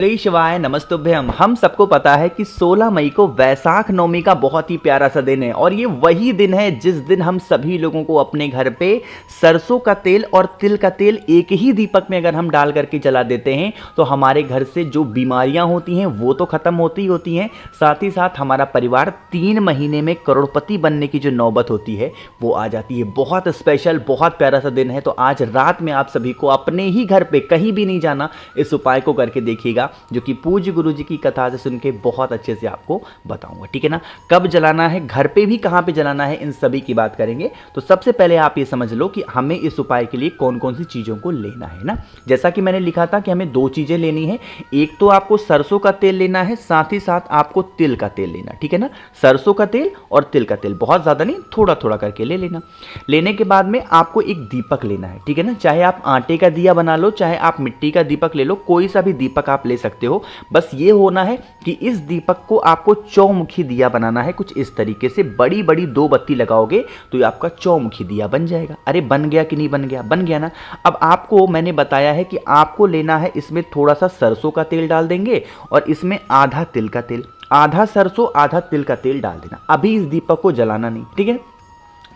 श्री शिवाय नमस्तुभ्यम। हम सबको पता है कि 16 मई को वैशाख नवमी का बहुत ही प्यारा सा दिन है और ये वही दिन है जिस दिन हम सभी लोगों को अपने घर पे सरसों का तेल और तिल का तेल एक ही दीपक में अगर हम डाल करके जला देते हैं तो हमारे घर से जो बीमारियां होती हैं वो तो खत्म होती हैं, साथ ही साथ हमारा परिवार 3 महीने में करोड़पति बनने की जो नौबत होती है वो आ जाती है। बहुत स्पेशल, बहुत प्यारा सा दिन है। तो आज रात में आप सभी को अपने ही घर पे, कहीं भी नहीं जाना, इस उपाय को करके देखिएगा जो कि पूज्य गुरु जी की कथा से सुन के बहुत अच्छे से आपको बताऊंगा। ठीक है ना। कब जलाना है, घर पे भी कहां पे जलाना है, इन सभी की बात करेंगे। तो सबसे पहले आप ये समझ लो कि हमें इस उपाय के लिए कौन कौन सी चीजों को लेना है ना। जैसा कि मैंने लिखा था कि हमें 2 चीजें लेनी है। एक तो आपको सरसों का तेल लेना है, साथ ही साथ आपको तिल का तेल लेना। ठीक है ना। सरसों का तेल और तिल का तेल, बहुत ज्यादा नहीं, थोड़ा थोड़ा करके ले लेना। लेने के बाद में आपको एक दीपक लेना है। ठीक है ना। चाहे आप आटे का दिया बना लो, चाहे आप मिट्टी का दीपक ले लो, कोई सा भी दीपक आप ले सकते हो। बस ये होना है कि इस दीपक को आपको चौमुखी दिया बनाना है। कुछ इस तरीके से बड़ी बड़ी 2 बत्ती लगाओगे तो ये आपका चौमुखी दिया बन जाएगा। अरे बन गया कि नहीं बन गया? बन गया ना। अब आपको मैंने बताया है कि आपको लेना है, इसमें थोड़ा सा सरसों का तेल डाल देंगे और इसमें आधा तिल का तेल, आधा सरसों आधा तिल का तेल डाल देना। अभी इस दीपक को जलाना नहीं। ठीक है।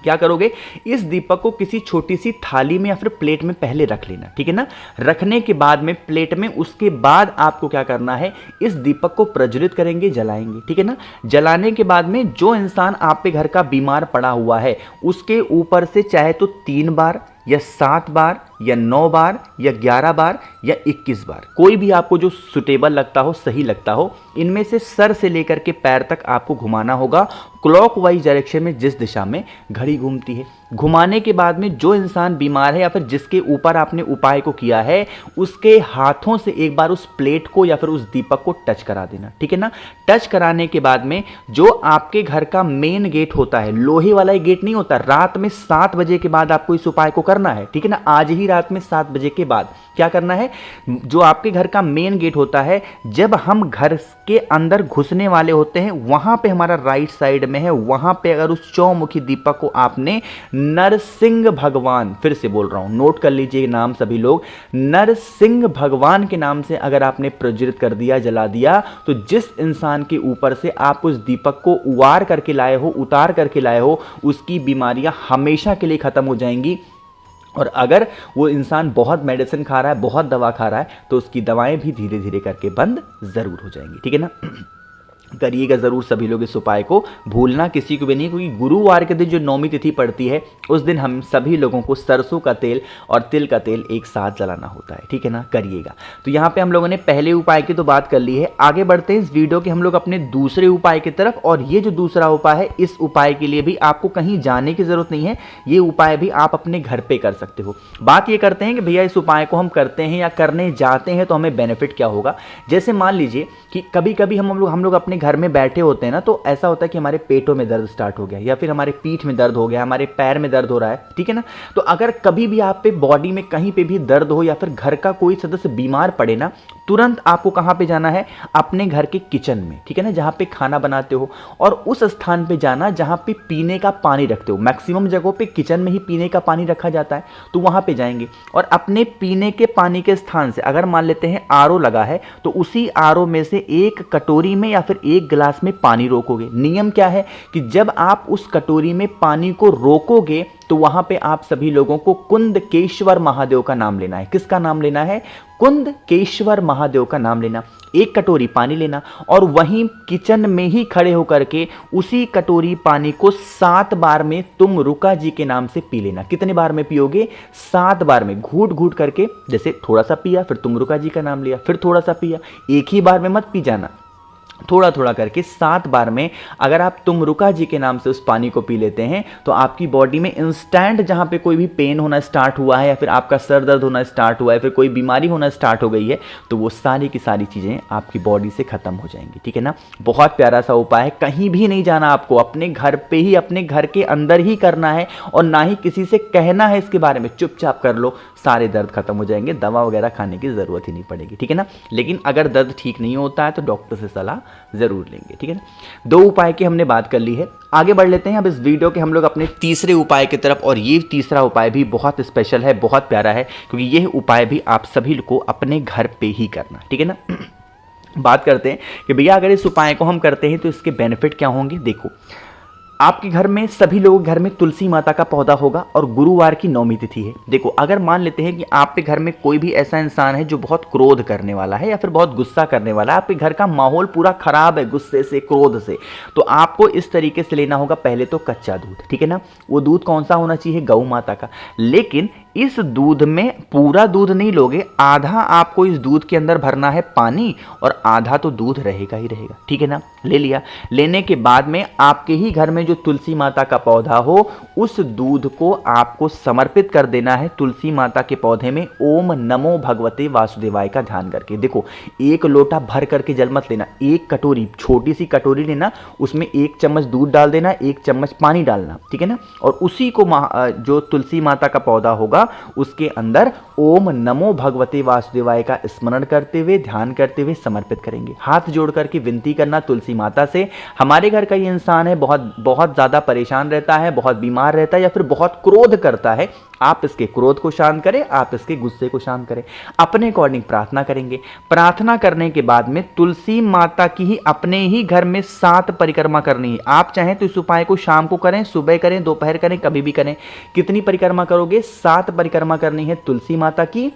क्या करोगे, इस दीपक को किसी छोटी सी थाली में या फिर प्लेट में पहले रख लेना। ठीक है ना। रखने के बाद में प्लेट में, उसके बाद आपको क्या करना है, इस दीपक को प्रज्वलित करेंगे, जलाएंगे। ठीक है ना। जलाने के बाद में जो इंसान आप पे घर का बीमार पड़ा हुआ है उसके ऊपर से चाहे तो 3 बार या 7 बार या 9 बार या 11 बार या 21 बार, कोई भी आपको जो सुटेबल लगता हो, सही लगता हो, इनमें से सर से लेकर के पैर तक आपको घुमाना होगा क्लॉकवाइज डायरेक्शन में, जिस दिशा में घड़ी घूमती है। घुमाने के बाद में जो इंसान बीमार है या फिर जिसके ऊपर आपने उपाय को किया है उसके हाथों से एक बार उस प्लेट को या फिर उस दीपक को टच करा देना। ठीक है ना। टच कराने के बाद में जो आपके घर का मेन गेट होता है, लोहे वाला गेट नहीं होता, रात में 7 बजे के बाद आपको इस उपाय को करना है। ठीक है ना। आज ही रात में 7 बजे के बाद क्या करना है, जो आपके घर का मेन गेट होता है, जब हम घर के अंदर घुसने वाले होते हैं वहां पे हमारा राइट साइड में है, वहां पे अगर उस चौमुखी दीपक को आपने नरसिंह भगवान, फिर से बोल रहा हूं, नोट कर लीजिए नाम सभी लोग, नरसिंह भगवान के नाम से अगर आपने प्रज्वलित कर दिया, जला दिया, तो जिस इंसान के ऊपर से आप उस दीपक को उतार करके लाए हो उसकी बीमारियां हमेशा के लिए खत्म हो जाएंगी। और अगर वो इंसान बहुत मेडिसिन खा रहा है, बहुत दवा खा रहा है, तो उसकी दवाएं भी धीरे धीरे करके बंद जरूर हो जाएंगी। ठीक है ना। करिएगा जरूर सभी लोग इस उपाय को, भूलना किसी को भी नहीं, क्योंकि गुरुवार के दिन जो नौमी तिथि पड़ती है उस दिन हम सभी लोगों को सरसों का तेल और तिल का तेल एक साथ जलाना होता है। ठीक है ना। करिएगा। तो यहाँ पे हम लोगों ने पहले उपाय की तो बात कर ली है। आगे बढ़ते हैं इस वीडियो के हम लोग अपने दूसरे उपाय की तरफ। और ये जो दूसरा उपाय है, इस उपाय के लिए भी आपको कहीं जाने की जरूरत नहीं है। ये उपाय भी आप अपने घर पे कर सकते हो। बात ये करते हैं कि भैया इस उपाय को हम करते हैं या करने जाते हैं तो हमें बेनिफिट क्या होगा। जैसे मान लीजिए कि कभी कभी हम लोग अपने घर में बैठे होते हैं ना, तो ऐसा होता है कि हमारे पेटों में दर्द स्टार्ट हो गया या फिर हमारे पीठ में दर्द हो गया, हमारे पैर में दर्द हो रहा है। ठीक है ना। तो अगर कभी भी आप पे बॉडी में कहीं पे भी दर्द हो या फिर घर का कोई सदस्य बीमार पड़े ना, तुरंत आपको कहां पे जाना है, अपने घर के किचन में। ठीक है ना। जहां पे खाना बनाते हो, और उस स्थान पे जाना जहां पे पीने का पानी रखते हो। मैक्सिमम जगहों पे किचन में ही पीने का पानी रखा जाता है, तो वहां पे जाएंगे और अपने पीने के पानी के स्थान से, अगर मान लेते हैं आरओ लगा है, तो उसी आरओ में से एक कटोरी में या फिर एक गिलास में पानी रोकोगे। नियम क्या है कि जब आप उस कटोरी में पानी को रोकोगे तो वहां पे आप सभी लोगों को कुंदकेश्वर महादेव का नाम लेना है। किसका नाम लेना है? कुंदकेश्वर महादेव का नाम लेना। एक कटोरी पानी लेना और वहीं किचन में ही खड़े होकर के उसी कटोरी पानी को 7 बार में तुम रुका जी के नाम से पी लेना। कितने बार में पियोगे? 7 बार में, घूट घूट करके। जैसे थोड़ा सा पिया, फिर तुम रुका जी का नाम लिया, फिर थोड़ा सा पिया। एक ही बार में मत पी जाना, थोड़ा थोड़ा करके 7 बार में अगर आप तुम रुका जी के नाम से उस पानी को पी लेते हैं तो आपकी बॉडी में इंस्टेंट, जहां पे कोई भी पेन होना स्टार्ट हुआ है या फिर आपका सर दर्द होना स्टार्ट हुआ है, फिर कोई बीमारी होना स्टार्ट हो गई है, तो वो सारी की सारी चीजें आपकी बॉडी से खत्म हो जाएंगी। ठीक है ना। बहुत प्यारा सा उपाय है। कहीं भी नहीं जाना आपको, अपने घर पे ही, अपने घर के अंदर ही करना है और ना ही किसी से कहना है इसके बारे में। चुपचाप कर लो, सारे दर्द खत्म हो जाएंगे, दवा वगैरह खाने की जरूरत ही नहीं पड़ेगी। ठीक है ना। लेकिन अगर दर्द ठीक नहीं होता है तो डॉक्टर से सलाह जरूर लेंगे। ठीक है ना। 2 उपाय की हमने बात कर ली है। आगे बढ़ लेते हैं अब इस वीडियो के हम लोग अपने तीसरे उपाय की तरफ। और ये तीसरा उपाय भी बहुत स्पेशल है, बहुत प्यारा है, क्योंकि यह उपाय भी आप सभी को अपने घर पे ही करना। ठीक है ना। बात करते हैं कि भैया अगर इस उपाय को हम करते हैं तो इसके बेनिफिट क्या होंगे। देखो, आपके घर में सभी लोगों के घर में तुलसी माता का पौधा होगा और गुरुवार की नौमी तिथि है। देखो, अगर मान लेते हैं कि आपके घर में कोई भी ऐसा इंसान है जो बहुत क्रोध करने वाला है या फिर बहुत गुस्सा करने वाला है, आपके घर का माहौल पूरा खराब है गुस्से से, क्रोध से, तो आपको इस तरीके से लेना होगा। पहले तो कच्चा दूध, ठीक है ना, वो दूध कौन सा होना चाहिए, गौ माता का। लेकिन इस दूध में पूरा दूध नहीं लोगे, आधा आपको इस दूध के अंदर भरना है पानी और आधा तो दूध रहेगा ही रहेगा, ठीक है ना। ले लिया, लेने के बाद में आपके ही घर में जो तुलसी माता का पौधा हो, उस दूध को आपको समर्पित कर देना है तुलसी माता के पौधे में। ओम नमो भगवते वासुदेवाय का ध्यान करके। देखो, एक लोटा भर करके जल मत लेना, एक कटोरी, छोटी सी कटोरी लेना, उसमें 1 चम्मच दूध डाल देना, 1 चम्मच पानी डालना, ठीक है ना। और उसी को जो तुलसी माता का पौधा होगा उसके अंदर ओम नमो भगवते वासुदेवाय का स्मरण करते हुए, ध्यान करते हुए समर्पित करेंगे। हाथ जोड़ करके विनती करना तुलसी माता से, हमारे घर का ये इंसान है बहुत ज़्यादा परेशान रहता है, बहुत बीमार रहता है या फिर बहुत क्रोध करता है, आप इसके क्रोध को शांत करें, आप इसके गुस्से को शांत करें। अपने अकॉर्डिंग प्रार्थना करेंगे। प्रार्थना करने के बाद में तुलसी माता की ही अपने ही घर में 7 परिक्रमा करनी है। आप चाहें तो इस उपाय को शाम को करें, सुबह करें, दोपहर करें, कभी भी करें। कितनी परिक्रमा करोगे, 7 परिक्रमा करनी है तुलसी माता की।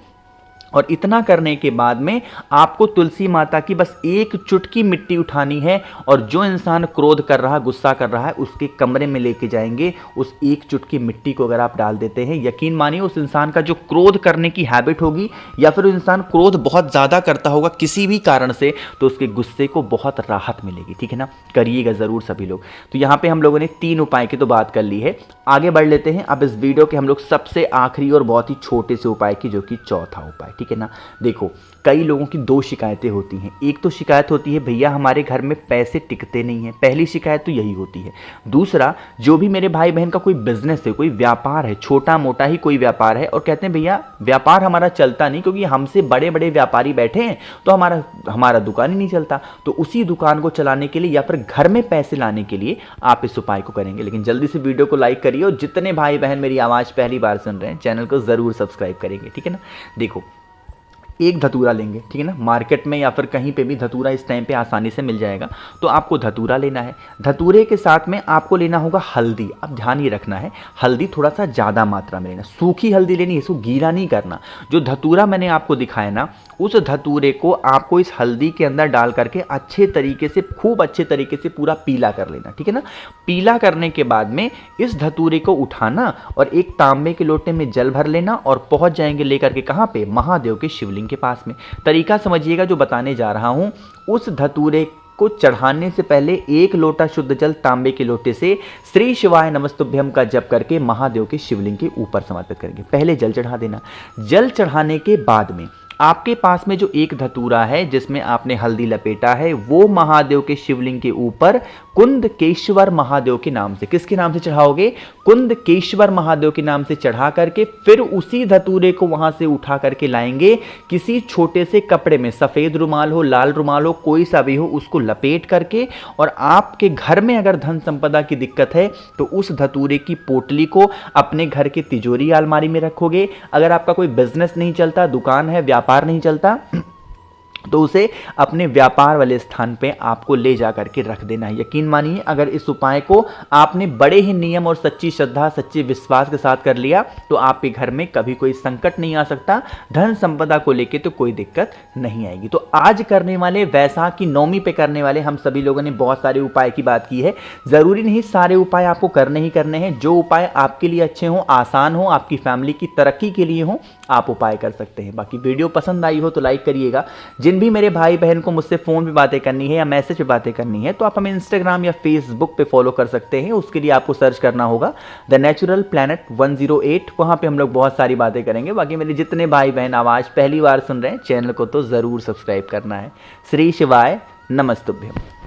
और इतना करने के बाद में आपको तुलसी माता की बस 1 चुटकी मिट्टी उठानी है और जो इंसान क्रोध कर रहा है, गुस्सा कर रहा है, उसके कमरे में लेके जाएंगे। उस 1 चुटकी मिट्टी को अगर आप डाल देते हैं, यकीन मानिए उस इंसान का जो क्रोध करने की हैबिट होगी या फिर इंसान क्रोध बहुत ज़्यादा करता होगा किसी भी कारण से, तो उसके गुस्से को बहुत राहत मिलेगी, ठीक है ना। करिएगा ज़रूर सभी लोग। तो यहाँ पे हम लोगों ने 3 उपाय की तो बात कर ली है, आगे बढ़ लेते हैं अब इस वीडियो के हम लोग सबसे आखिरी और बहुत ही छोटे से उपाय की, जो कि चौथा उपाय, ठीक है ना। देखो, कई लोगों की 2 शिकायतें होती हैं। एक तो शिकायत होती है भैया हमारे घर में पैसे टिकते नहीं हैं, पहली शिकायत तो यही होती है। दूसरा, जो भी मेरे भाई बहन का कोई बिजनेस है, कोई व्यापार है, छोटा मोटा ही कोई व्यापार है, और कहते हैं भैया व्यापार हमारा चलता नहीं क्योंकि हमसे बड़े बड़े व्यापारी बैठे हैं तो हमारा दुकान ही नहीं चलता। तो उसी दुकान को चलाने के लिए या फिर घर में पैसे लाने के लिए आप इस उपाय को करेंगे। लेकिन जल्दी से वीडियो को लाइक करिए और जितने भाई बहन मेरी आवाज़ पहली बार सुन रहे हैं चैनल को ज़रूर सब्सक्राइब करेंगे, ठीक है ना। देखो, एक धतूरा लेंगे, ठीक है ना। मार्केट में या फिर कहीं पे भी धतूरा इस टाइम पे आसानी से मिल जाएगा, तो आपको धतूरा लेना है। धतूरे के साथ में आपको लेना होगा हल्दी। अब ध्यान ये रखना है, हल्दी थोड़ा सा ज़्यादा मात्रा में लेना, सूखी हल्दी लेनी है, इसको गीला नहीं करना। जो धतूरा मैंने आपको दिखाया ना, उस धतूरे को आपको इस हल्दी के अंदर डाल करके अच्छे तरीके से, खूब अच्छे तरीके से पूरा पीला कर लेना, ठीक है ना। पीला करने के बाद में इस धतूरे को उठाना और एक तांबे के लोटे में जल भर लेना और पहुंच जाएंगे लेकर के कहाँ पे, महादेव के शिवलिंग के पास में। तरीका समझिएगा जो बताने जा रहा हूं। उस धतूरे को चढ़ाने से पहले 1 लोटा शुद्ध जल तांबे के लोटे से श्री शिवाय नमस्तुभ्यम का जप करके महादेव के शिवलिंग के ऊपर समर्पित करेंगे। पहले जल चढ़ा देना। जल चढ़ाने के बाद में आपके पास में जो एक धतूरा है जिसमें आपने हल्दी लपेटा है, वो महादेव के शिवलिंग के ऊपर कुंदकेश्वर महादेव के नाम से, किसके नाम से चढ़ाओगे, कुंदकेश्वर महादेव के नाम से चढ़ा करके फिर उसी धतूरे को वहां से उठा करके लाएंगे। किसी छोटे से कपड़े में, सफेद रुमाल हो, लाल रुमाल हो, कोई सा भी हो, उसको लपेट करके, और आपके घर में अगर धन संपदा की दिक्कत है तो उस धतूरे की पोटली को अपने घर की तिजोरी अलमारी में रखोगे। अगर आपका कोई बिजनेस नहीं चलता, दुकान है, व्यापार नहीं चलता, तो उसे अपने व्यापार वाले स्थान पे आपको ले जा करके रख देना है। यकीन मानिए अगर इस उपाय को आपने बड़े ही नियम और सच्ची श्रद्धा, सच्चे विश्वास के साथ कर लिया तो आपके घर में कभी कोई संकट नहीं आ सकता, धन संपदा को लेके तो कोई दिक्कत नहीं आएगी। तो आज करने वाले, वैसाख की नौमी पे करने वाले हम सभी लोगों ने बहुत सारे उपाय की बात की है। जरूरी नहीं सारे उपाय आपको करने ही करने हैं। जो उपाय आपके लिए अच्छे हों, आसान हो, आपकी फैमिली की तरक्की के लिए हो, आप उपाय कर सकते हैं। बाकी वीडियो पसंद आई हो तो लाइक करिएगा। जिन भी मेरे भाई बहन को मुझसे फ़ोन पे बातें करनी है या मैसेज पे बातें करनी है तो आप हमें इंस्टाग्राम या फेसबुक पे फॉलो कर सकते हैं। उसके लिए आपको सर्च करना होगा द नेचुरल प्लैनेट 108। वहाँ पे हम लोग बहुत सारी बातें करेंगे। बाकी मेरे जितने भाई बहन आवाज़ पहली बार सुन रहे हैं, चैनल को तो ज़रूर सब्सक्राइब करना है। श्री शिवाय नमस्तुभ्यम।